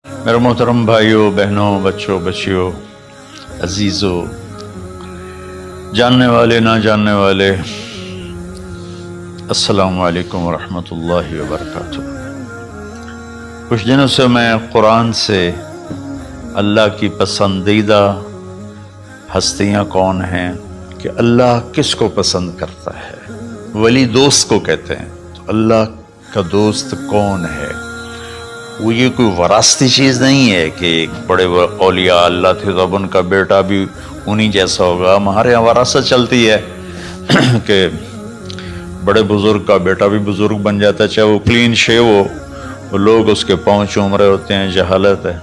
میرے محترم بھائیوں، بہنوں، بچوں، بچیوں، عزیزوں، جاننے والے، نہ جاننے والے، السلام علیکم ورحمۃ اللہ وبرکاتہ۔ کچھ دنوں سے میں قرآن سے اللہ کی پسندیدہ ہستیاں کون ہیں، کہ اللہ کس کو پسند کرتا ہے، ولی دوست کو کہتے ہیں۔ تو اللہ کا دوست کون ہے؟ وہ یہ کوئی وراثتی چیز نہیں ہے کہ ایک بڑے اولیاء اللہ تھے تو اب ان کا بیٹا بھی انہی جیسا ہوگا۔ ہمارے یہاں وراثت چلتی ہے کہ بڑے بزرگ کا بیٹا بھی بزرگ بن جاتا ہے، چاہے وہ کلین شیو ہو، وہ لوگ اس کے پاؤں چوم رہے ہوتے ہیں، جہالت ہے۔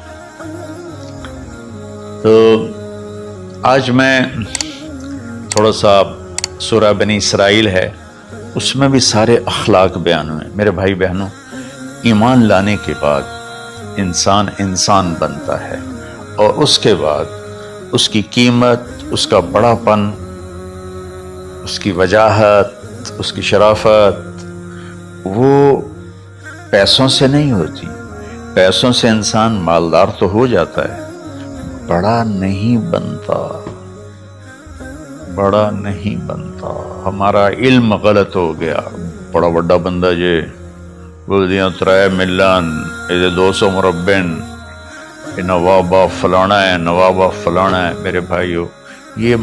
تو آج میں تھوڑا سا سورہ بنی اسرائیل ہے، اس میں بھی سارے اخلاق بیان ہوئے۔ میرے بھائی بہنوں، ایمان لانے کے بعد انسان بنتا ہے، اور اس کے بعد اس کی قیمت، اس کا بڑا پن، اس کی وجاہت، اس کی شرافت وہ پیسوں سے نہیں ہوتی۔ پیسوں سے انسان مالدار تو ہو جاتا ہے، بڑا نہیں بنتا، بڑا نہیں بنتا۔ ہمارا علم غلط ہو گیا۔ بڑا بڑا بندہ جے بول دیا 3 ملن 200 مربع، نوابہ فلانا ہے، نوابہ فلانا ہے۔ میرے بھائیو، یہ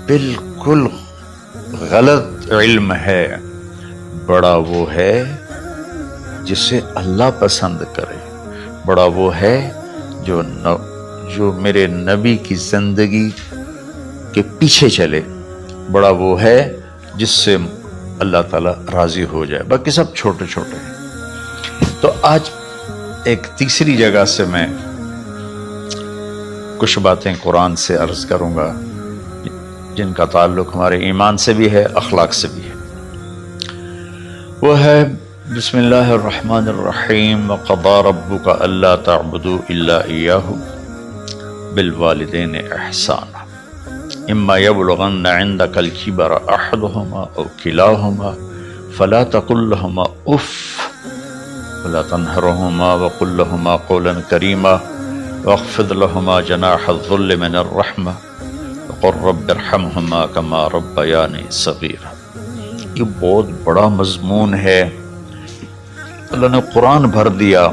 بالکل غلط علم ہے۔ بڑا وہ ہے جسے اللہ پسند کرے، بڑا وہ ہے جو میرے نبی کی زندگی کے پیچھے چلے، بڑا وہ ہے جس سے اللہ تعالیٰ راضی ہو جائے، باقی سب چھوٹے چھوٹے ہیں۔ تو آج ایک تیسری جگہ سے میں کچھ باتیں قرآن سے عرض کروں گا جن کا تعلق ہمارے ایمان سے بھی ہے، اخلاق سے بھی ہے۔ وہ ہے بسم اللہ الرحمن الرحیم، وَقَضَىٰ رَبُّكَ أَلَّا تَعْبُدُوا إِلَّا إِيَّاهُ بِالْوَالِدَيْنِ إِحْسَانًا إِمَّا يَبْلُغَنَّ عِندَكَ الْكِبَرَ أَحَدُهُمَا أَوْ كِلَاهُمَا فَلَا تَقُل لَّهُمَا أُفٍّ وَلَا تَنْهَرْهُمَا وَقُل لَّهُمَا قَوْلًا كَرِيمًا وَاخْفِضْ لَهُمَا جَنَاحَ الذُّلِّ مِنَ الرَّحْمَةِ وَقُل رَّبِّ ارْحَمْهُمَا كَمَا رَبَّيَانِي صَغِيرًا۔ یہ بہت بڑا مضمون ہے۔ اللہ نے قرآن بھر دیا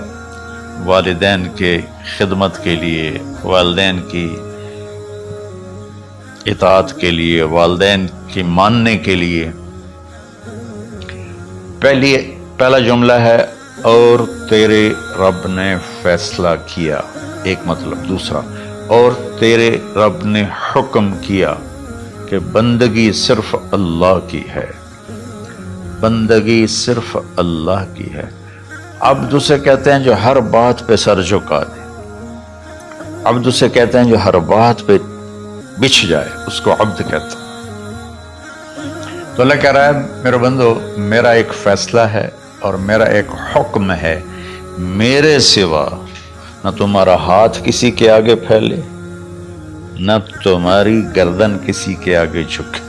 والدین کے خدمت کے لیے، والدین کی اطاعت کے لیے، والدین کی ماننے کے لیے۔ پہلا جملہ ہے اور تیرے رب نے فیصلہ کیا، ایک مطلب۔ دوسرا، اور تیرے رب نے حکم کیا کہ بندگی صرف اللہ کی ہے، بندگی صرف اللہ کی ہے۔ عبد اسے کہتے ہیں جو ہر بات پہ سر جھکا دے، عبد اسے کہتے ہیں جو ہر بات پہ بچھ جائے، اس کو عبد کہتا ہے۔ تو اللہ کہہ رہا ہے میرے بندو، میرا ایک فیصلہ ہے اور میرا ایک حکم ہے، میرے سوا نہ تمہارا ہاتھ کسی کے آگے پھیلے، نہ تمہاری گردن کسی کے آگے جھکے۔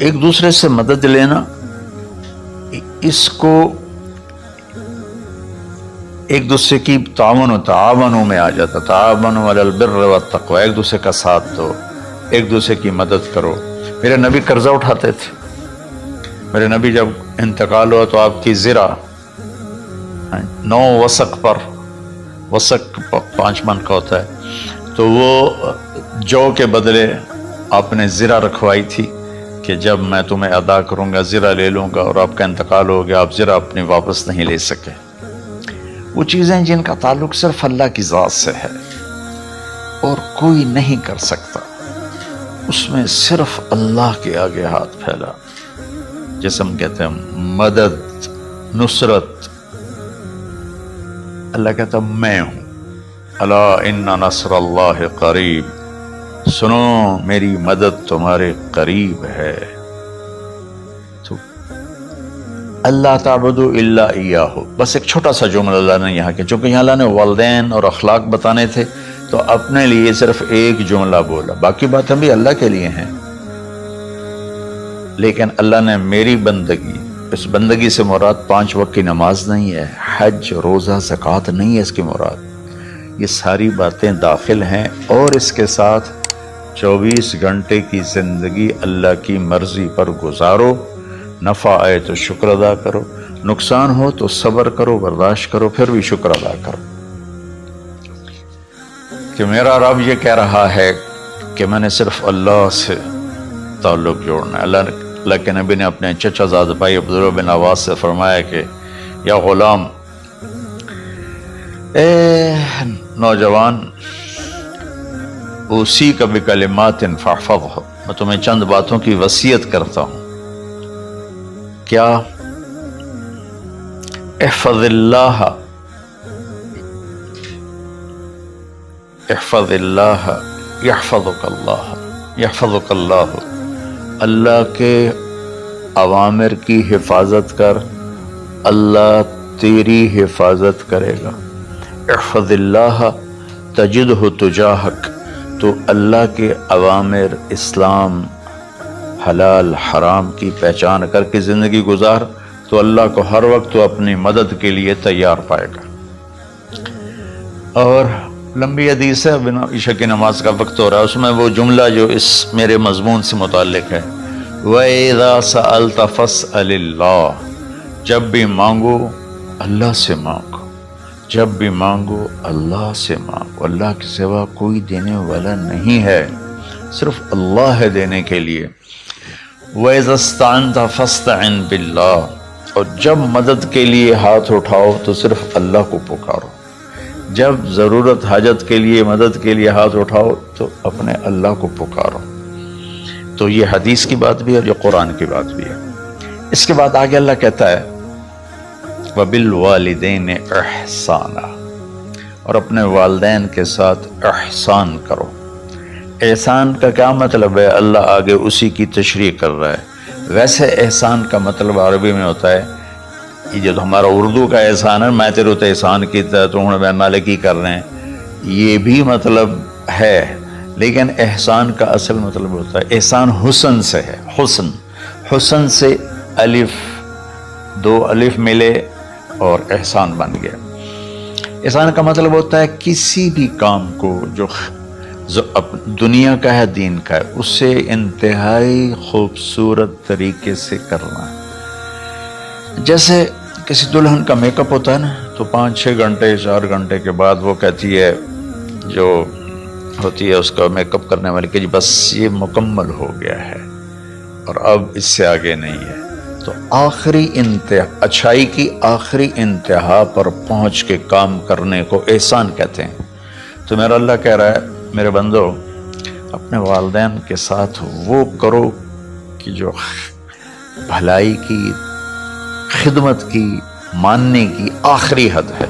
ایک دوسرے سے مدد لینا، اس کو ایک دوسرے کی تعاونوں میں آ جاتا، تعاونوا علی البر والتقوی، ایک دوسرے کا ساتھ دو، ایک دوسرے کی مدد کرو۔ میرے نبی قرضہ اٹھاتے تھے۔ میرے نبی جب انتقال ہوا تو آپ کی زرہ 9 وسق پر، وسق 5 من کا ہوتا ہے، تو وہ جو کے بدلے آپ نے زرہ رکھوائی تھی کہ جب میں تمہیں ادا کروں گا زرہ لے لوں گا، اور آپ کا انتقال ہو گیا، آپ زرہ اپنی واپس نہیں لے سکے۔ وہ چیزیں جن کا تعلق صرف اللہ کی ذات سے ہے اور کوئی نہیں کر سکتا، اس میں صرف اللہ کے آگے ہاتھ پھیلا، جیسے ہم کہتے ہیں مدد، نصرت۔ اللہ کہتا میں ہوں، الا ان نصر اللہ قریب، سنو میری مدد تمہارے قریب ہے۔ اللہ تعبدوا الا ایاہ، بس ایک چھوٹا سا جملہ اللہ نے یہاں کیا، چونکہ یہاں اللہ نے والدین اور اخلاق بتانے تھے تو اپنے لیے صرف ایک جملہ بولا، باقی باتیں بھی اللہ کے لیے ہیں، لیکن اللہ نے میری بندگی، اس بندگی سے مراد 5 وقت کی نماز نہیں ہے، حج، روزہ، زکوٰۃ نہیں ہے اس کی مراد، یہ ساری باتیں داخل ہیں، اور اس کے ساتھ 24 گھنٹے کی زندگی اللہ کی مرضی پر گزارو، نفع آئے تو شکر ادا کرو، نقصان ہو تو صبر کرو، برداشت کرو، پھر بھی شکر ادا کرو کہ میرا رب یہ کہہ رہا ہے کہ میں نے صرف اللہ سے تعلق جوڑنا ہے۔ اللہ کے نبی نے اپنے چچا زاد بھائی عبداللہ بن عباس سے فرمایا کہ یا غلام، اے نوجوان، اسی کا بکلمات فاحفظہ، میں تمہیں چند باتوں کی وصیت کرتا ہوں۔ کیا؟ احفظ اللہ، احفظ اللہ یحفظک اللہ، یحفظک اللہ، اللہ کے اوامر کی حفاظت کر، اللہ تیری حفاظت کرے گا۔ احفظ اللہ تجدہ تجاہک، تو اللہ کے اوامر، اسلام، حلال حرام کی پہچان کر کے زندگی گزار تو اللہ کو ہر وقت تو اپنی مدد کے لیے تیار پائے گا۔ اور لمبی حدیث ہے، بنا عشاء کی نماز کا وقت ہو رہا ہے، اس میں وہ جملہ جو اس میرے مضمون سے متعلق ہے، وَإِذَا سَأَلْتَ فَاسْأَلِ اللَّهِ، جب بھی مانگو اللہ سے مانگو، جب بھی مانگو اللہ سے مانگو، اللہ کے سوا کوئی دینے والا نہیں ہے، صرف اللہ ہے دینے کے لیے۔ وَإِذَا اسْتَعَنْتَ فَاسْتَعِنْ بِاللَّهِ، اور جب مدد کے لیے ہاتھ اٹھاؤ تو صرف اللہ کو پکارو، جب ضرورت حاجت کے لیے مدد کے لیے ہاتھ اٹھاؤ تو اپنے اللہ کو پکارو۔ تو یہ حدیث کی بات بھی ہے اور یہ قرآن کی بات بھی ہے۔ اس کے بعد آگے اللہ کہتا ہے وَبِالْوَالِدَيْنِ إِحْسَانًا، اور اپنے والدین کے ساتھ احسان کرو۔ احسان کا کیا مطلب ہے؟ اللہ آگے اسی کی تشریح کر رہا ہے۔ ویسے احسان کا مطلب عربی میں ہوتا ہے، یہ جو ہمارا اردو کا احسان ہے، میں تیرے تے احسان کیتا تو ہوں میں مالکی کر رہے ہیں، یہ بھی مطلب ہے، لیکن احسان کا اصل مطلب ہوتا ہے، احسان حسن سے ہے، حسن، حسن سے الف، 2 الف ملے اور احسان بن گیا۔ احسان کا مطلب ہوتا ہے کسی بھی کام کو جو دنیا کا ہے، دین کا ہے، اس سے انتہائی خوبصورت طریقے سے کرنا۔ جیسے کسی دلہن کا میک اپ ہوتا ہے نا، تو 5-6 گھنٹے 4 گھنٹے کے بعد وہ کہتی ہے، جو ہوتی ہے اس کا میک اپ کرنے والی، کہ جی بس یہ مکمل ہو گیا ہے اور اب اس سے آگے نہیں ہے۔ تو آخری انتہا، اچھائی کی آخری انتہا پر پہنچ کے کام کرنے کو احسان کہتے ہیں۔ تو میرا اللہ کہہ رہا ہے میرے بندو، اپنے والدین کے ساتھ وہ کرو کہ جو بھلائی کی، خدمت کی، ماننے کی آخری حد ہے۔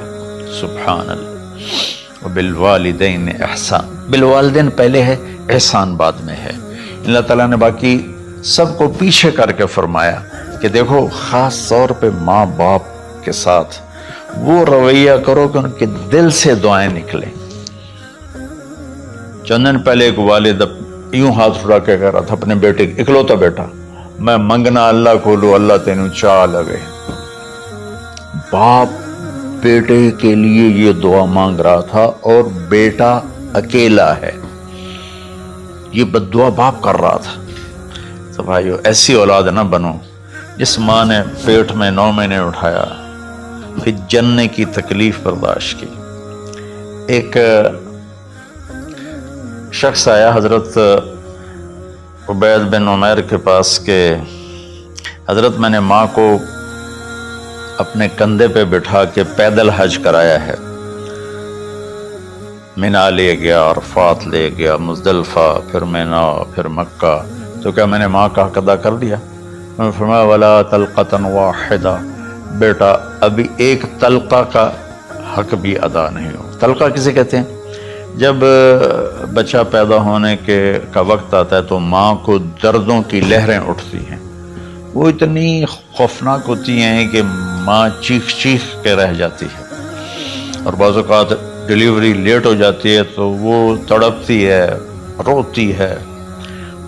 سبحان اللہ۔ وبالوالدین احسان، بالوالدین پہلے ہے، احسان بعد میں ہے۔ اللہ تعالیٰ نے باقی سب کو پیچھے کر کے فرمایا کہ دیکھو خاص طور پہ ماں باپ کے ساتھ وہ رویہ کرو کہ ان کے دل سے دعائیں نکلیں۔ چند دن پہلے ایک والد یوں ہاتھ اٹھا کے کہہ رہا تھا اپنے بیٹے، اکلوتا بیٹا، میں منگنا اللہ کھولو اللہ تینوں چاہ لگے۔ باپ بیٹے کے لیے یہ دعا مانگ رہا تھا اور بیٹا اکیلا ہے، یہ بد دعا باپ کر رہا تھا۔ تو بھائیو، ایسی اولاد نہ بنو جس ماں نے پیٹ میں 9 مہینے اٹھایا، پھر جننے کی تکلیف برداشت کی۔ ایک شخص آیا حضرت عبید بن عمیر کے پاس کہ حضرت میں نے ماں کو اپنے کندھے پہ بٹھا کے پیدل حج کرایا ہے، مینا لے گیا، عرفات لے گیا، مزدلفہ، پھر مینا، پھر مکہ، تو کیا میں نے ماں کا حق ادا کر دیا؟ میں نے فرمایا ولا تلقۃ واحدہ، بیٹا ابھی ایک تلقہ کا حق بھی ادا نہیں ہو۔ تلقہ کسے کہتے ہیں؟ جب بچہ پیدا ہونے کا وقت آتا ہے تو ماں کو دردوں کی لہریں اٹھتی ہیں، وہ اتنی خوفناک ہوتی ہیں کہ ماں چیخ چیخ کے رہ جاتی ہے، اور بعض اوقات ڈیلیوری لیٹ ہو جاتی ہے تو وہ تڑپتی ہے، روتی ہے۔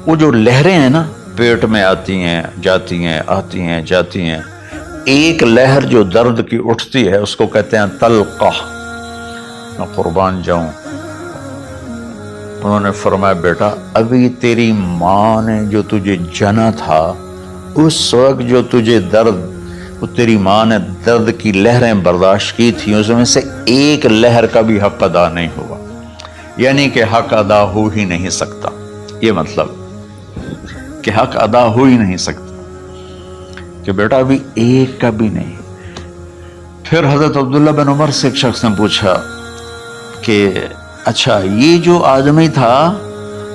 وہ جو لہریں ہیں نا، پیٹ میں آتی ہیں جاتی ہیں، آتی ہیں جاتی ہیں، ایک لہر جو درد کی اٹھتی ہے اس کو کہتے ہیں تلقہ. میں قربان جاؤں، انہوں نے فرمایا بیٹا ابھی تیری ماں نے جو تجھے جنا تھا اس وقت جو تجھے درد، وہ تیری ماں نے درد کی لہریں برداشت کی تھی، اس میں سے ایک لہر کا بھی حق ادا نہیں ہوا. یعنی کہ حق ادا ہو ہی نہیں سکتا، یہ مطلب کہ حق ادا ہو ہی نہیں سکتا کہ بیٹا ابھی ایک کا بھی نہیں. پھر حضرت عبداللہ بن عمر سے ایک شخص نے پوچھا کہ اچھا یہ جو آدمی تھا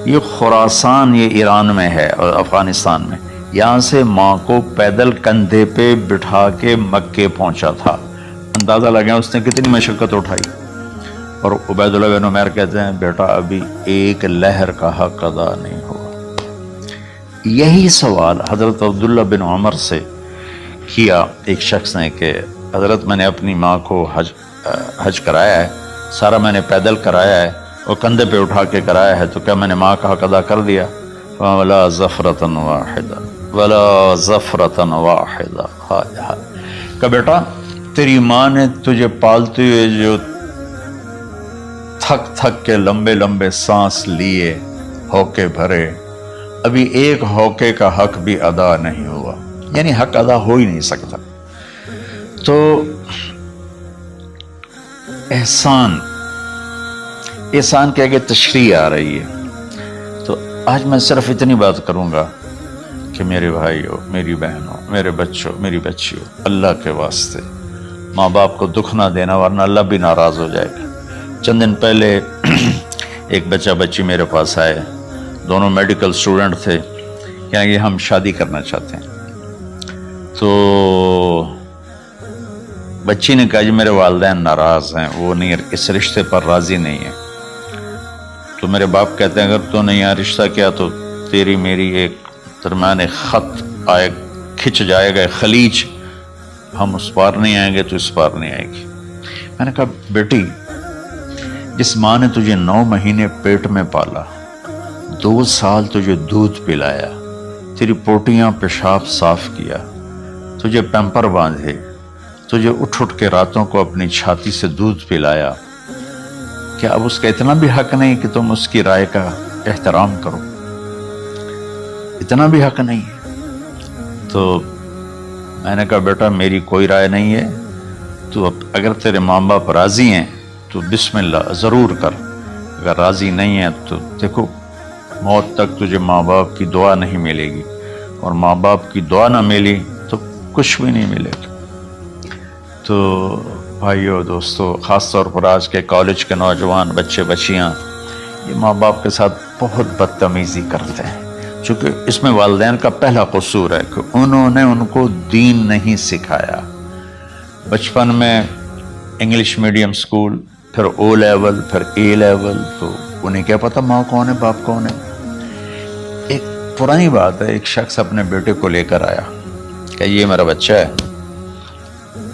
یہ خراسان، یہ ایران میں ہے اور افغانستان میں، یہاں سے ماں کو پیدل کندھے پہ بٹھا کے مکے پہنچا تھا، اندازہ لگا اس نے کتنی مشقت اٹھائی. اور عبید اللہ بن عمر کہتے ہیں بیٹا ابھی ایک لہر کا حق ادا نہیں ہوا. یہی سوال حضرت عبداللہ بن عمر سے کیا ایک شخص نے کہ حضرت میں نے اپنی ماں کو حج کرایا ہے، سارا میں نے پیدل کرایا ہے اور کندھے پہ اٹھا کے کرایا ہے، تو کیا میں نے ماں کا حق ادا کر دیا؟ وَلَا زَفْرَةً وَاحِدًا وَلَا زَفْرَةً وَاحِدًا. کہ بیٹا تیری ماں نے تجھے پالتے ہوئے جو تھک تھک کے لمبے لمبے سانس لیے، ہوکے بھرے، ابھی ایک ہوکے کا حق بھی ادا نہیں ہوا، یعنی حق ادا ہو ہی نہیں سکتا. تو احسان کے آگے تشریح آ رہی ہے. تو آج میں صرف اتنی بات کروں گا کہ میرے بھائیوں، میری بہنوں، میرے بچوں، میری بچیوں، اللہ کے واسطے ماں باپ کو دکھ نہ دینا ورنہ اللہ بھی ناراض ہو جائے گا. چند دن پہلے ایک بچہ بچی میرے پاس آئے، دونوں میڈیکل اسٹوڈنٹ تھے، کہیں گے ہم شادی کرنا چاہتے ہیں. تو بچی نے کہا جی میرے والدین ناراض ہیں، وہ نہیں، اس رشتے پر راضی نہیں ہیں. تو میرے باپ کہتے ہیں اگر تو نہیں یہاں رشتہ کیا تو تیری میری ایک درمیان خط آئے، کھچ جائے گا خلیج، ہم اس پار نہیں آئیں گے تو اس پار نہیں آئے گی. میں نے کہا بیٹی جس ماں نے تجھے 9 مہینے پیٹ میں پالا، 2 سال تجھے دودھ پلایا، تیری پوٹیاں پیشاب صاف کیا، تجھے پیمپر باندھے، تجھے اٹھ اٹھ کے راتوں کو اپنی چھاتی سے دودھ پلایا، کیا اب اس کا اتنا بھی حق نہیں کہ تم اس کی رائے کا احترام کرو؟ اتنا بھی حق نہیں ہے؟ تو میں نے کہا بیٹا میری کوئی رائے نہیں ہے، تو اگر تیرے ماں باپ راضی ہیں تو بسم اللہ ضرور کر، اگر راضی نہیں ہے تو دیکھو موت تک تجھے ماں باپ کی دعا نہیں ملے گی، اور ماں باپ کی دعا نہ ملی تو کچھ بھی نہیں ملے گا. تو بھائیو دوستو، خاص طور پر آج کے کالج کے نوجوان بچے بچیاں یہ ماں باپ کے ساتھ بہت بدتمیزی کرتے ہیں، چونکہ اس میں والدین کا پہلا قصور ہے کہ انہوں نے ان کو دین نہیں سکھایا. بچپن میں انگلش میڈیم سکول، پھر او لیول، پھر اے لیول، تو انہیں کیا پتہ ماں کون ہے باپ کون ہے. ایک پرانی بات ہے، ایک شخص اپنے بیٹے کو لے کر آیا کہ یہ میرا بچہ ہے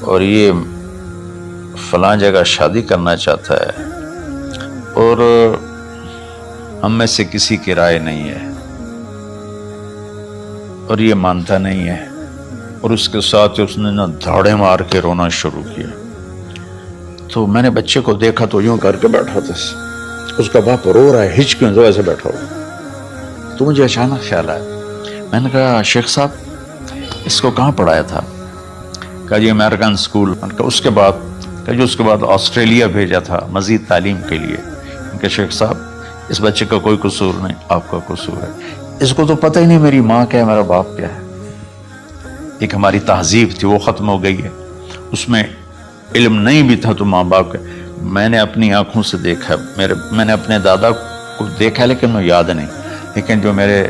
اور یہ فلاں جگہ شادی کرنا چاہتا ہے اور ہم میں سے کسی کی رائے نہیں ہے اور یہ مانتا نہیں ہے. اور اس کے ساتھ اس نے دھاڑے مار کے رونا شروع کیا. تو میں نے بچے کو دیکھا تو یوں کر کے بیٹھا تھا، اس کا باپ رو رہا ہے، ہچکیوں سے ایسے بیٹھا ہوا. تو مجھے اچانک خیال آیا، میں نے کہا شیخ صاحب اس کو کہاں پڑھایا تھا؟ کہا جی امریکن اسکول. میں نے کہا اس کے بعد آسٹریلیا بھیجا تھا مزید تعلیم کے لیے. کہ شیخ صاحب اس بچے کا کوئی قصور نہیں، آپ کا قصور ہے. اس کو تو پتہ ہی نہیں میری ماں کیا ہے، میرا باپ کیا ہے. ایک ہماری تہذیب تھی وہ ختم ہو گئی ہے، اس میں علم نہیں بھی تھا تو ماں باپ کا. میں نے اپنی آنکھوں سے دیکھا، میں نے اپنے دادا کو دیکھا لیکن میں یاد نہیں، لیکن جو میرے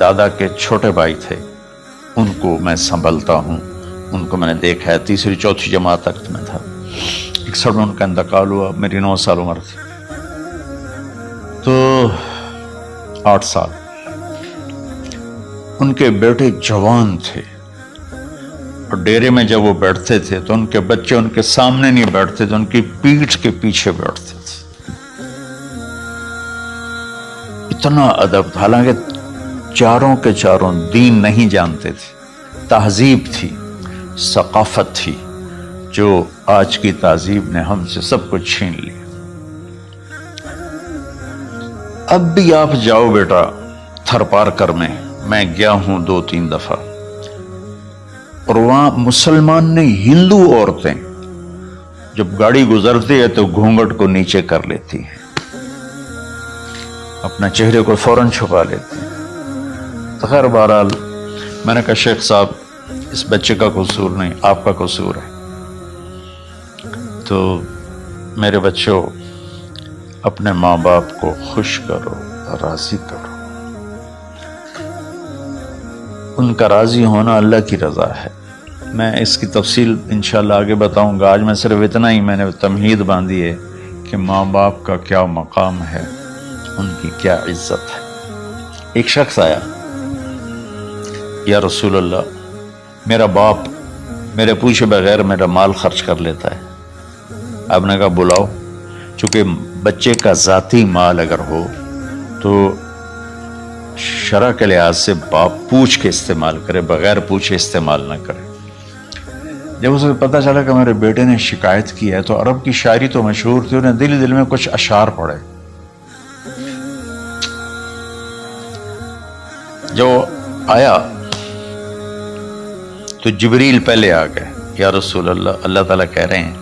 دادا کے چھوٹے بھائی تھے ان کو میں سنبھلتا ہوں، ان کو میں نے دیکھا ہے. 3ری 4تھی جماعت تک میں تھا. 61 میں ان کا انتقال ہوا، میری 9 سال عمر تھی. تو 8 سال ان کے بیٹے جوان تھے اور ڈیرے میں جب وہ بیٹھتے تھے تو ان کے بچے ان کے سامنے نہیں بیٹھتے تھے، ان کی پیٹھ کے پیچھے بیٹھتے تھے. اتنا ادب، حالانکہ چاروں کے چاروں دین نہیں جانتے تھے، تہذیب تھی. ثقافت تھی جو آج کی تہذیب نے ہم سے سب کچھ چھین لیا۔ اب بھی آپ جاؤ بیٹا تھر پارکر میں گیا ہوں 2-3 دفعہ، اور وہاں مسلمان نہیں ہندو عورتیں جب گاڑی گزرتی ہے تو گھونگھٹ کو نیچے کر لیتی ہیں، اپنا چہرے کو فوراً چھپا لیتی ہیں۔ تو خیر بہرحال میں نے کہا شیخ صاحب اس بچے کا قصور نہیں، آپ کا قصور ہے۔ تو میرے بچوں، اپنے ماں باپ کو خوش کرو، راضی کرو۔ ان کا راضی ہونا اللہ کی رضا ہے۔ میں اس کی تفصیل انشاءاللہ آگے بتاؤں گا، آج میں صرف اتنا ہی میں نے تمہید باندھی ہے کہ ماں باپ کا کیا مقام ہے، ان کی کیا عزت ہے۔ ایک شخص آیا، یا رسول اللہ میرا باپ میرے پوچھے بغیر میرا مال خرچ کر لیتا ہے۔ آپ نے کہا بلاؤ، چونکہ بچے کا ذاتی مال اگر ہو تو شرع کے لحاظ سے باپ پوچھ کے استعمال کرے، بغیر پوچھے استعمال نہ کرے۔ جب اسے پتہ چلا کہ میرے بیٹے نے شکایت کی ہے تو عرب کی شاعری تو مشہور تھی، انہیں دل دل میں کچھ اشعار پڑھے۔ جو آیا تو جبریل پہلے آ گئے، یا رسول اللہ اللہ تعالیٰ کہہ رہے ہیں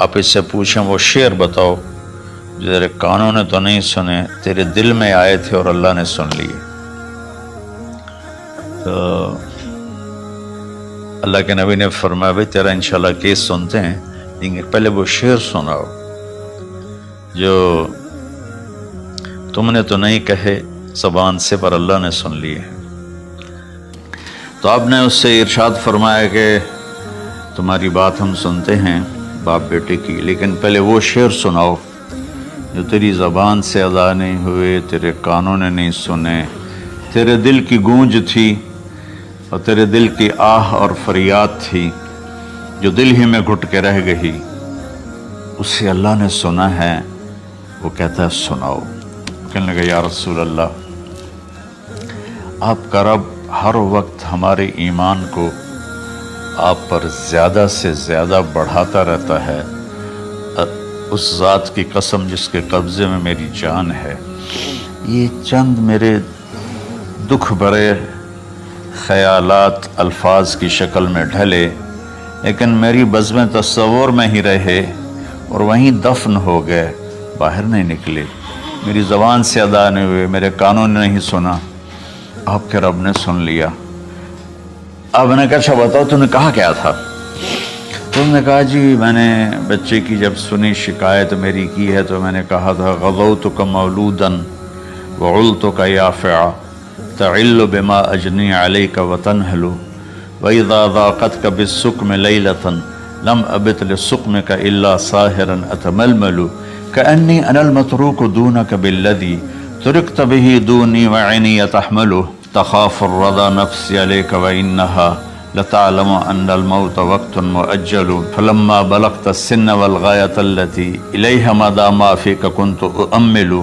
آپ اس سے پوچھیں وہ شعر بتاؤ جو تیرے کانوں نے تو نہیں سنے، تیرے دل میں آئے تھے اور اللہ نے سن لیے۔ تو اللہ کے نبی نے فرمایا بھائی تیرا انشاءاللہ کیس سنتے ہیں، لیکن پہلے وہ شعر سناؤ جو تم نے تو نہیں کہے زبان سے پر اللہ نے سن لیے۔ تو آپ نے اس سے ارشاد فرمایا کہ تمہاری بات ہم سنتے ہیں باپ بیٹے کی، لیکن پہلے وہ شعر سناؤ جو تیری زبان سے ادا نہیں ہوئے، تیرے کانوں نے نہیں سنے، تیرے دل کی گونج تھی اور تیرے دل کی آہ اور فریاد تھی جو دل ہی میں گھٹ کے رہ گئی، اسے اللہ نے سنا ہے۔ وہ کہتا ہے سناؤ۔ کہنے لگا یا رسول اللہ آپ کا رب ہر وقت ہمارے ایمان کو آپ پر زیادہ سے زیادہ بڑھاتا رہتا ہے، اس ذات کی قسم جس کے قبضے میں میری جان ہے۔ یہ چند میرے دکھ بھرے خیالات الفاظ کی شکل میں ڈھلے، لیکن میری بزم تصور میں ہی رہے اور وہیں دفن ہو گئے، باہر نہیں نکلے، میری زبان سے ادا نہیں ہوئے، میرے کانوں نے نہیں سنا، آپ کے رب نے سن لیا۔ اب نے کہا اچھا بتاؤ تم نے کہا کیا تھا؟ تم نے کہا جی میں نے بچے کی جب سنی شکایت میری کی ہے تو میں نے کہا تھا غضوتک مولودا وعلتک یافعا تعل بما اجنی علیک وتنہل واذا ضاقتک بالسقم لیلۃ لم ابت لسقمک الا ساہرا اتململ کأنی انا المتروک دونک بالذی ترکت به دونی وعینی تحملہ تخاف الرضا نفسی علیک وإنہا لتعلم ان الموت وقت مؤجل فلما بلغت السن والغایة التي الیہ مدى ما فیک كنت اؤمل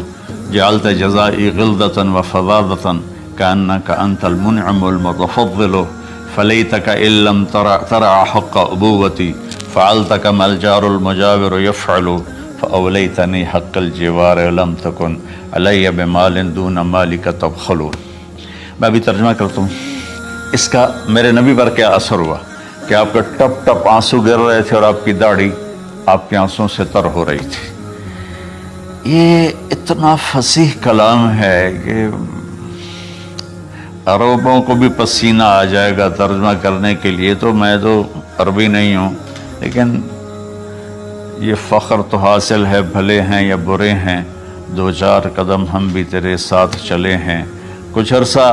جعلت جزائی غلظة وفظاظة كأنك انت المنعم المتفضل فلیتک ان لم ترع حق ابوتی فعلت كما الجار المجاور يفعل فأولیتنی حق الجوار لم تکن علی بمال دون مالک تبخل۔ میں ابھی ترجمہ کرتا ہوں۔ اس کا میرے نبی پر کیا اثر ہوا کہ آپ کے ٹپ ٹپ آنسو گر رہے تھے اور آپ کی داڑھی آپ کے آنسوں سے تر ہو رہی تھی۔ یہ اتنا فصیح کلام ہے کہ عربوں کو بھی پسینہ آ جائے گا ترجمہ کرنے کے لیے، تو میں تو عربی نہیں ہوں، لیکن یہ فخر تو حاصل ہے، بھلے ہیں یا برے ہیں 2-4 قدم ہم بھی تیرے ساتھ چلے ہیں۔ کچھ عرصہ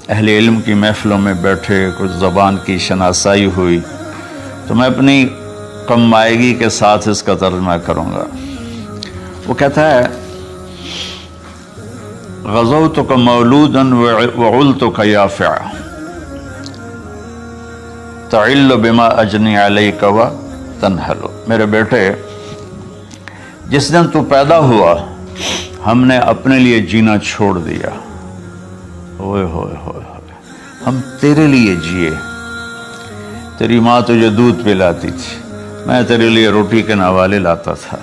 اہل علم کی محفلوں میں بیٹھے، کچھ زبان کی شناسائی ہوئی، تو میں اپنی کم مائگی کے ساتھ اس کا ترجمہ کروں گا۔ وہ کہتا ہے غزوتک مولودا وعلتک یافعا تعل بما اجنی علیک وتنہل۔ میرے بیٹے جس دن تو پیدا ہوا ہم نے اپنے لیے جینا چھوڑ دیا، ہوئے ہوئے ہوئے ہوئے، ہم تیرے لیے جیے، تیری ماں تجھے دودھ پلاتی تھی، میں تیرے لیے روٹی کے نوالے لاتا تھا،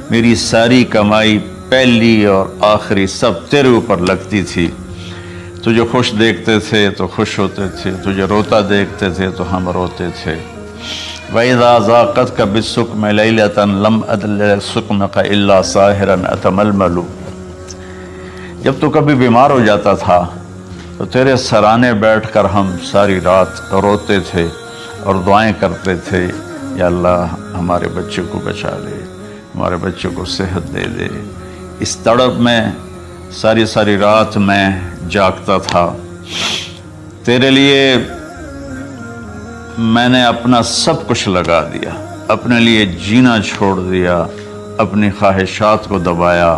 میری ساری کمائی پہلی اور آخری سب تیرے اوپر لگتی تھی، تجھے خوش دیکھتے تھے تو خوش ہوتے تھے، تجھے روتا دیکھتے تھے تو ہم روتے تھے۔ وَإِذَا ذَاقَتْكَ بِالسُّقْمِ لَيْلَةً لَمْ أَدْلِ سُقْمَكَ إِلَّا سَاهِرًا أَتَمَلْمَلُ۔ جب تو کبھی بیمار ہو جاتا تھا تو تیرے سرانے بیٹھ کر ہم ساری رات روتے تھے اور دعائیں کرتے تھے، یا اللہ ہمارے بچے کو بچا لے، ہمارے بچے کو صحت دے دے۔ اس تڑپ میں ساری ساری رات میں جاگتا تھا، تیرے لیے میں نے اپنا سب کچھ لگا دیا، اپنے لیے جینا چھوڑ دیا، اپنی خواہشات کو دبایا،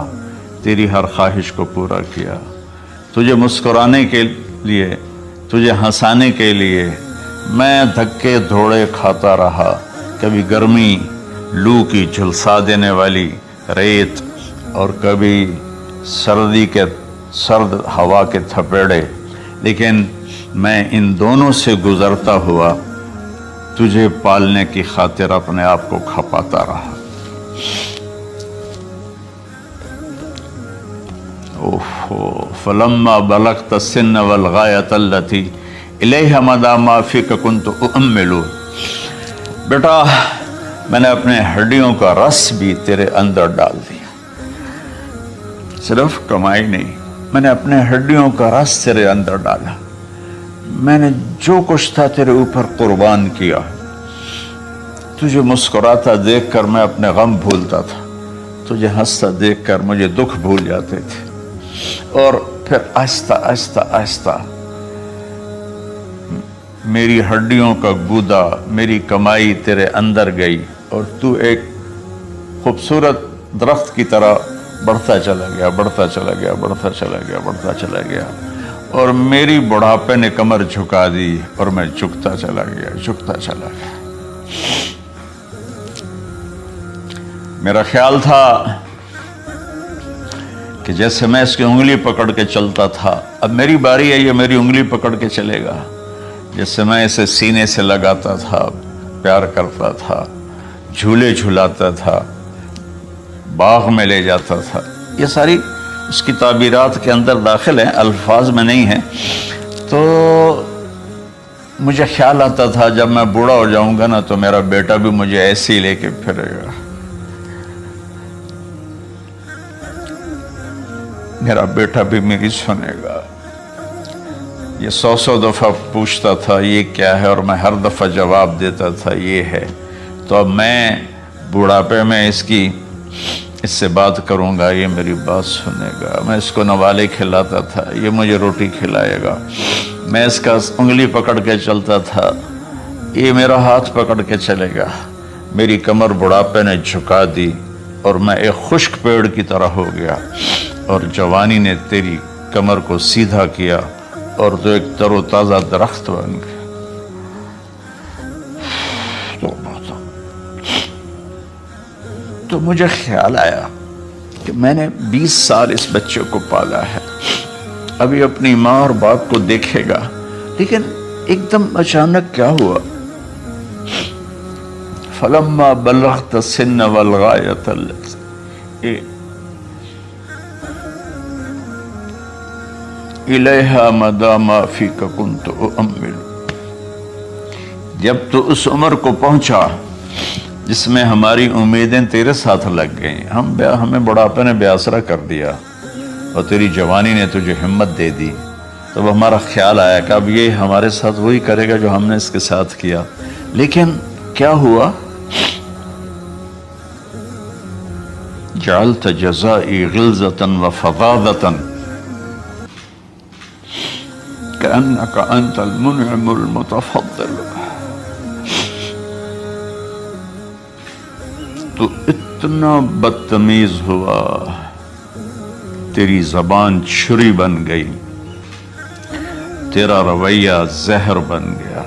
تیری ہر خواہش کو پورا کیا، تجھے مسکرانے کے لیے، تجھے ہنسانے کے لیے میں دھکے دھوڑے کھاتا رہا، کبھی گرمی لو کی جھلسا دینے والی ریت اور کبھی سردی کے سرد ہوا کے تھپیڑے، لیکن میں ان دونوں سے گزرتا ہوا تجھے پالنے کی خاطر اپنے آپ کو کھپاتا رہا۔ فلما بلغت السن والغایۃ التی الیہ مدی ما فیک کنت اؤمل۔ بیٹا میں نے اپنے ہڈیوں کا رس بھی تیرے اندر ڈال دیا، صرف کمائی نہیں، میں نے اپنے ہڈیوں کا رس تیرے اندر ڈالا، میں نے جو کچھ تھا تیرے اوپر قربان کیا، تجھے مسکراتا دیکھ کر میں اپنے غم بھولتا تھا، تجھے ہنستا دیکھ کر مجھے دکھ بھول جاتے تھے، اور پھر آہستہ آہستہ آہستہ میری ہڈیوں کا گودا، میری کمائی تیرے اندر گئی، اور تو ایک خوبصورت درخت کی طرح بڑھتا چلا گیا، بڑھتا چلا گیا، بڑھتا چلا گیا، بڑھتا چلا گیا، اور میری بڑھاپے نے کمر جھکا دی اور میں جھکتا چلا گیا، جھکتا چلا گیا۔ میرا خیال تھا کہ جیسے میں اس کی انگلی پکڑ کے چلتا تھا، اب میری باری ہے، یہ میری انگلی پکڑ کے چلے گا، جیسے میں اسے سینے سے لگاتا تھا، پیار کرتا تھا، جھولے جھلاتا تھا، باغ میں لے جاتا تھا، یہ ساری اس کی تعبیرات کے اندر داخل ہیں، الفاظ میں نہیں ہیں۔ تو مجھے خیال آتا تھا جب میں بوڑھا ہو جاؤں گا نا تو میرا بیٹا بھی مجھے ایسے ہی لے کے پھرے گا، میرا بیٹا بھی میری سنے گا۔ یہ 100 دفعہ پوچھتا تھا یہ کیا ہے، اور میں ہر دفعہ جواب دیتا تھا یہ ہے۔ تو اب میں بوڑھاپے میں اس سے بات کروں گا، یہ میری بات سنے گا، میں اس کو نوالے کھلاتا تھا، یہ مجھے روٹی کھلائے گا، میں اس کا انگلی پکڑ کے چلتا تھا، یہ میرا ہاتھ پکڑ کے چلے گا۔ میری کمر بڑھاپے نے جھکا دی اور میں ایک خشک پیڑ کی طرح ہو گیا، اور جوانی نے تیری کمر کو سیدھا کیا اور تو ایک تر و تازہ درخت بن گیا۔ تو مجھے خیال آیا کہ میں نے 20 سال اس بچے کو پالا ہے، ابھی اپنی ماں اور باپ کو دیکھے گا، لیکن ایک دم اچانک کیا ہوا؟ فلما بلغت السن والغایۃ التی الیہا مدی ما فیک کنت اؤمل۔ جب تو اس عمر کو پہنچا جس میں ہماری امیدیں تیرے ساتھ لگ گئیں، ہمیں بڑھاپے نے بے آسرا کر دیا اور تیری جوانی نے تجھے ہمت دے دی، تب ہمارا خیال آیا کہ اب یہ ہمارے ساتھ وہی کرے گا جو ہم نے اس کے ساتھ کیا۔ لیکن کیا ہوا؟ جعلت جزائی غلظۃ وفظاظۃ کأنک انت المنعم المتفضل۔ تو اتنا بدتمیز ہوا، تیری زبان چھری بن گئی، تیرا رویہ زہر بن گیا،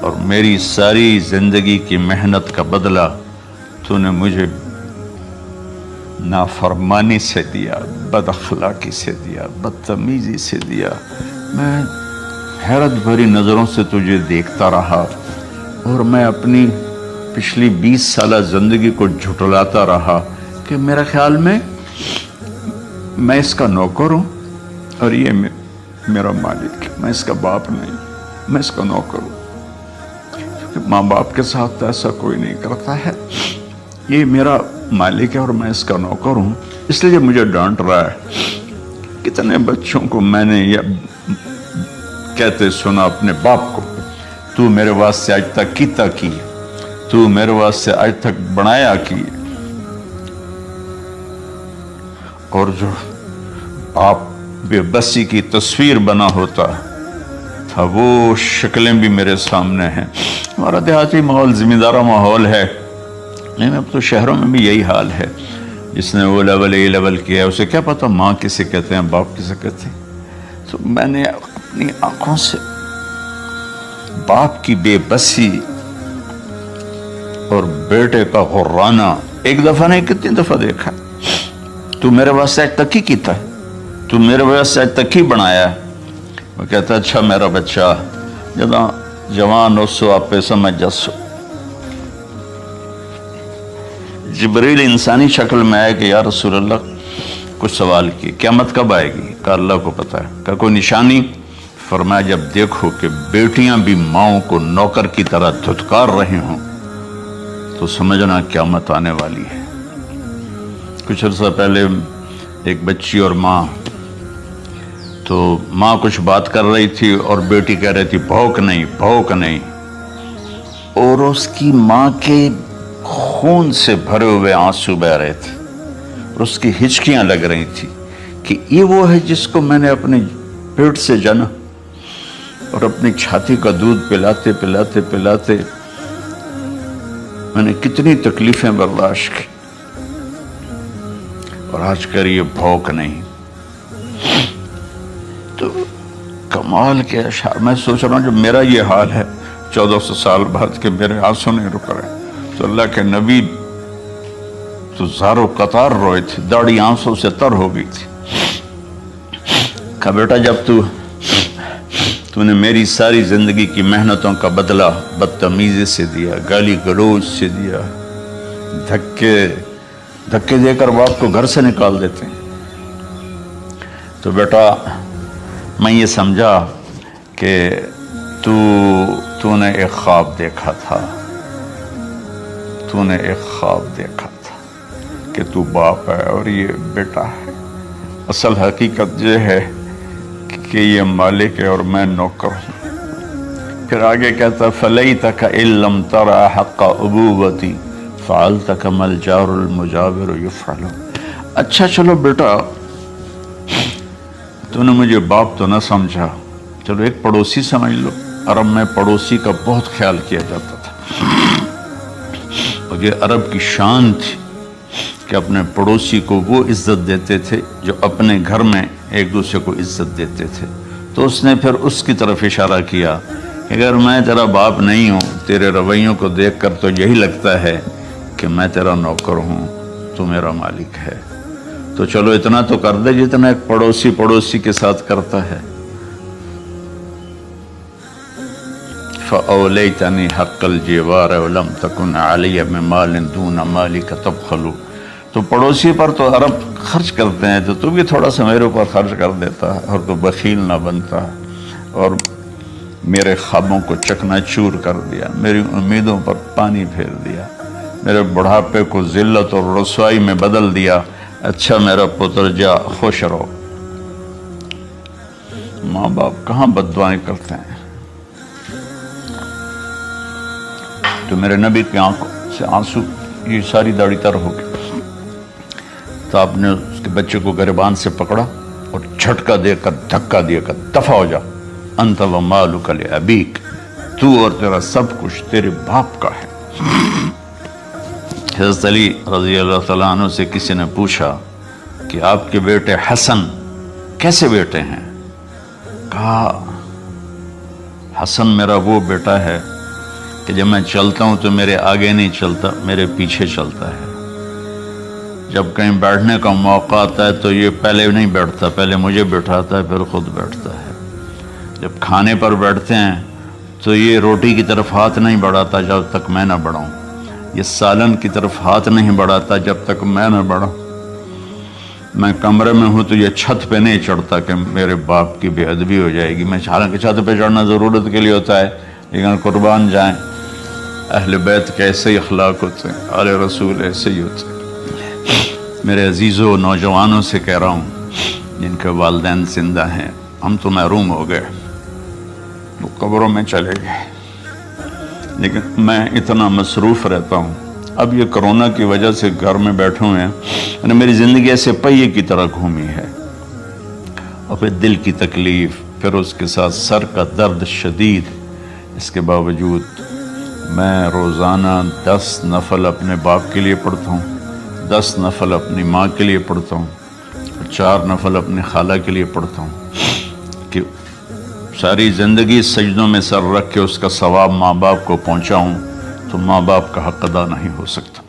اور میری ساری زندگی کی محنت کا بدلہ تو نے مجھے نافرمانی سے دیا، بد اخلاقی سے دیا، بدتمیزی سے دیا۔ میں حیرت بھری نظروں سے تجھے دیکھتا رہا، اور میں اپنی پچھلی 20 سالہ زندگی کو جھٹلاتا رہا کہ میرا خیال میں اس کا نوکر ہوں اور یہ میرا مالک ہے، میں اس کا باپ نہیں، میں اس کا نوکر ہوں، کیونکہ ماں باپ کے ساتھ ایسا کوئی نہیں کرتا ہے، یہ میرا مالک ہے اور میں اس کا نوکر ہوں، اس لیے مجھے ڈانٹ رہا ہے۔ کتنے بچوں کو میں نے یہ کہتے سنا اپنے باپ کو، تو میرے واسطے آج تک کیتا کی، تو میرے واسطے آج تک بنایا کی، اور جو آپ بے بسی کی تصویر بنا ہوتا تھا وہ شکلیں بھی میرے سامنے ہیں۔ ہمارا دیہاتی ماحول زمیندارہ ماحول ہے، لیکن اب تو شہروں میں بھی یہی حال ہے۔ جس نے وہ لیول اے لیول کیا ہے اسے کیا پتا ماں کسے کہتے ہیں، باپ کسے کہتے ہیں۔ تو میں نے اپنی آنکھوں سے باپ کی بے بسی اور بیٹے کا غرانہ ایک دفعہ نہیں کتنی دفعہ دیکھا۔ تو میرے واسطے آج تک ہی کیتا ہے، تو میرے واسطے آج تک ہی بنایا ہے۔ وہ کہتا ہے اچھا میرا بچہ جداں جوان ہو سو آپ پہ سمجھ جسو۔ جبریل انسانی شکل میں آئے کہ یا رسول اللہ کچھ سوال کی، قیامت کب آئے گی؟ کہ اللہ کو پتہ ہے۔ کہ کوئی نشانی؟ فرمایا جب دیکھو کہ بیٹیاں بھی ماؤں کو نوکر کی طرح دھتکار رہے ہوں تو سمجھنا قیامت آنے والی ہے۔ کچھ عرصہ پہلے ایک بچی اور ماں، تو ماں کچھ بات کر رہی تھی اور بیٹی کہہ رہی تھی بھوک نہیں بھوک نہیں، اور اس کی ماں کے خون سے بھرے ہوئے آنسو بہ رہے تھے اور اس کی ہچکیاں لگ رہی تھی کہ یہ وہ ہے جس کو میں نے اپنے پیٹ سے جنا اور اپنی چھاتی کا دودھ پلاتے پلاتے پلاتے میں نے کتنی تکلیفیں برداشت کی، اور آج کر یہ بھوک نہیں۔ تو کمال کے اشعار میں سوچ رہا ہوں جو میرا یہ حال ہے 1400 سال بعد کہ میرے آنسو نہیں رک رہے، تو اللہ کے نبی تو زارو قطار روئے تھے، داڑھی آنسوں سے تر ہو گئی تھی۔ کہا بیٹا جب تو نے میری ساری زندگی کی محنتوں کا بدلہ بدتمیزی سے دیا، گالی گلوچ سے دیا، دھکے دے کر باپ کو گھر سے نکال دیتے ہیں، تو بیٹا میں یہ سمجھا کہ تو نے ایک خواب دیکھا تھا، تو نے ایک خواب دیکھا تھا کہ تو باپ ہے اور یہ بیٹا ہے۔ اصل حقیقت یہ ہے کہ یہ مالک ہے اور میں نوکر ہوں۔ پھر آگے کہتا فَلَيْتَكَ إِن لَمْ تَرَ حَقَّ أُبُوَّتِي فَعَلْتَ كَمَا الْجَارُ الْمُجَاوِرُ يُفْعَلُ۔ اچھا چلو بیٹا تو نے مجھے باپ تو نہ سمجھا، چلو ایک پڑوسی سمجھ لو۔ عرب میں پڑوسی کا بہت خیال کیا جاتا تھا، اور یہ عرب کی شان تھی کہ اپنے پڑوسی کو وہ عزت دیتے تھے جو اپنے گھر میں ایک دوسرے کو عزت دیتے تھے۔ تو اس نے پھر اس کی طرف اشارہ کیا کہ اگر میں تیرا باپ نہیں ہوں، تیرے رویوں کو دیکھ کر تو یہی لگتا ہے کہ میں تیرا نوکر ہوں، تو میرا مالک ہے، تو چلو اتنا تو کر دے جتنا ایک پڑوسی کے ساتھ کرتا ہے۔ فَأَوْلَيْتَنِي حَقَّ الْجِوَارِ وَلَمْ تَكُنْ عَلَيَّ مِنْ دُونَ مَالِكَ تَبْخَلُ۔ تو پڑوسی پر تو عرب خرچ کرتے ہیں، تو بھی تھوڑا سا میرے اوپر خرچ کر دیتا اور تو بخیل نہ بنتا، اور میرے خوابوں کو چکنا چور کر دیا، میری امیدوں پر پانی پھیر دیا، میرے بڑھاپے کو ذلت اور رسوائی میں بدل دیا۔ اچھا میرا پتر جا خوش رہو۔ ماں باپ کہاں بد دعائیں کرتے ہیں؟ تو میرے نبی کی آنکھوں سے آنسو، یہ ساری داڑھی تر ہو گئی، تو آپ نے اس کے بچے کو گریبان سے پکڑا اور جھٹکا دے کر دھکا دے کر دفع ہو جا، انت و مالک لابیک، تو اور تیرا سب کچھ تیرے باپ کا ہے۔ حضرت علی رضی اللہ تعالیٰ عنہ سے کسی نے پوچھا کہ آپ کے بیٹے حسن کیسے بیٹے ہیں؟ کہا حسن میرا وہ بیٹا ہے کہ جب میں چلتا ہوں تو میرے آگے نہیں چلتا، میرے پیچھے چلتا ہے۔ جب کہیں بیٹھنے کا موقع آتا ہے تو یہ پہلے نہیں بیٹھتا، پہلے مجھے بٹھاتا ہے پھر خود بیٹھتا ہے۔ جب کھانے پر بیٹھتے ہیں تو یہ روٹی کی طرف ہاتھ نہیں بڑھاتا جب تک میں نہ بڑھاؤں، یہ سالن کی طرف ہاتھ نہیں بڑھاتا جب تک میں نہ بڑھاؤں، میں کمرے میں ہوں تو یہ چھت پہ نہیں چڑھتا کہ میرے باپ کی بے ادبی ہو جائے گی۔ میں حالانکہ چھت پہ چڑھنا ضرورت کے لیے ہوتا ہے، لیکن قربان جائیں اہل بیت کے ایسے ہی اخلاق ہوتے ہیں، آل رسول ایسے ہی ہوتے ہیں۔ میرے عزیزوں نوجوانوں سے کہہ رہا ہوں جن کے والدین زندہ ہیں، ہم تو محروم ہو گئے، وہ قبروں میں چلے گئے، لیکن میں اتنا مصروف رہتا ہوں۔ اب یہ کرونا کی وجہ سے گھر میں بیٹھے ہوئے ہیں، میری زندگی ایسے پہیے کی طرح گھومی ہے، اور پھر دل کی تکلیف، پھر اس کے ساتھ سر کا درد شدید، اس کے باوجود میں روزانہ 10 نفل اپنے باپ کے لیے پڑھتا ہوں، 10 نفل اپنی ماں کے لیے پڑھتا ہوں، 4 نفل اپنی خالہ کے لیے پڑھتا ہوں کہ ساری زندگی سجدوں میں سر رکھ کے اس کا ثواب ماں باپ کو پہنچاؤں، تو ماں باپ کا حق ادا نہیں ہو سکتا۔